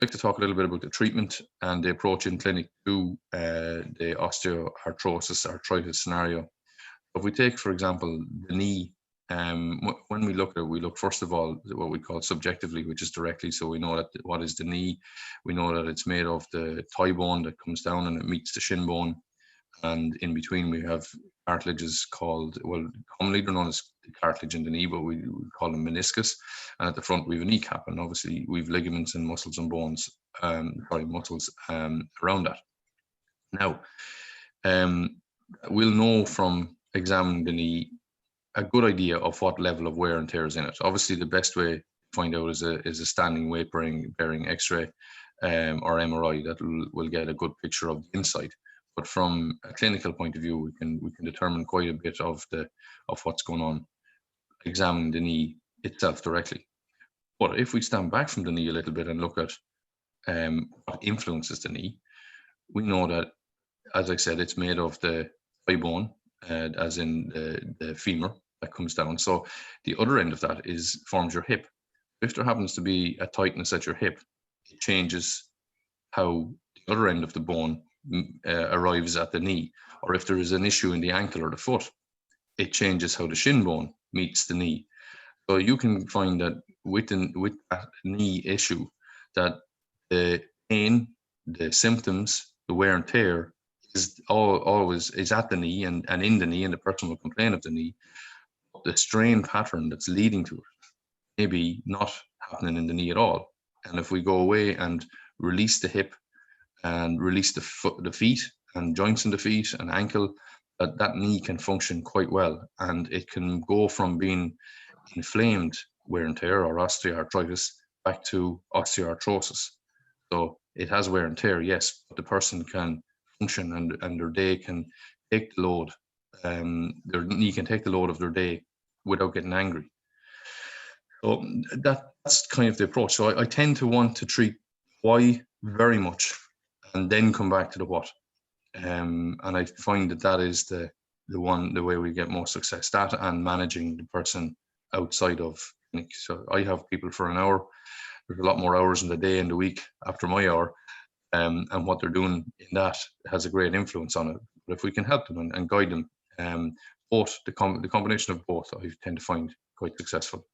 like to talk a little bit about the treatment and the approach in clinic to the osteoarthritis, arthritis scenario. If we take, for example, the knee, when we look at it, we look first of all at what we call subjectively, which is directly. So we know that what is the knee. We know that it's made of the thigh bone that comes down and it meets the shin bone, and in between we have cartilages called, well, commonly they're known as the cartilage in the knee, but we call them meniscus. And at the front we have a kneecap, and obviously we have ligaments and muscles and bones, muscles around that. Now, we'll know from examining the knee a good idea of what level of wear and tear is in it. Obviously, the best way to find out is a standing weight bearing X-ray or MRI that will get a good picture of the inside. But from a clinical point of view, we can determine quite a bit of what's going on, examining the knee itself directly. But if we stand back from the knee a little bit and look at what influences the knee, we know that, as I said, it's made of the thigh bone, as in the femur that comes down. So the other end of that forms your hip. If there happens to be a tightness at your hip, it changes how the other end of the bone arrives at the knee. Or if there is an issue in the ankle or the foot, it changes how the shin bone meets the knee. So you can find that with that knee issue, that the pain, the symptoms, the wear and tear is always at the knee and in the knee, and the person will complain of the knee. The strain pattern that's leading to it maybe not happening in the knee at all. And if we go away and release the hip and release the feet and joints in the feet and ankle, that knee can function quite well, and it can go from being inflamed wear and tear or osteoarthritis back to osteoarthrosis. So it has wear and tear, yes, but the person can function and their day can take the load. Their knee can take the load of their day without getting angry. So that's kind of the approach. So I tend to want to treat why very much and then come back to the what. And I find that is the way we get more success, that and managing the person outside of clinic. So I have people for an hour. There's a lot more hours in the day and the week after my hour. And what they're doing in that has a great influence on it. But if we can help them and guide them, both the combination of both, I tend to find quite successful.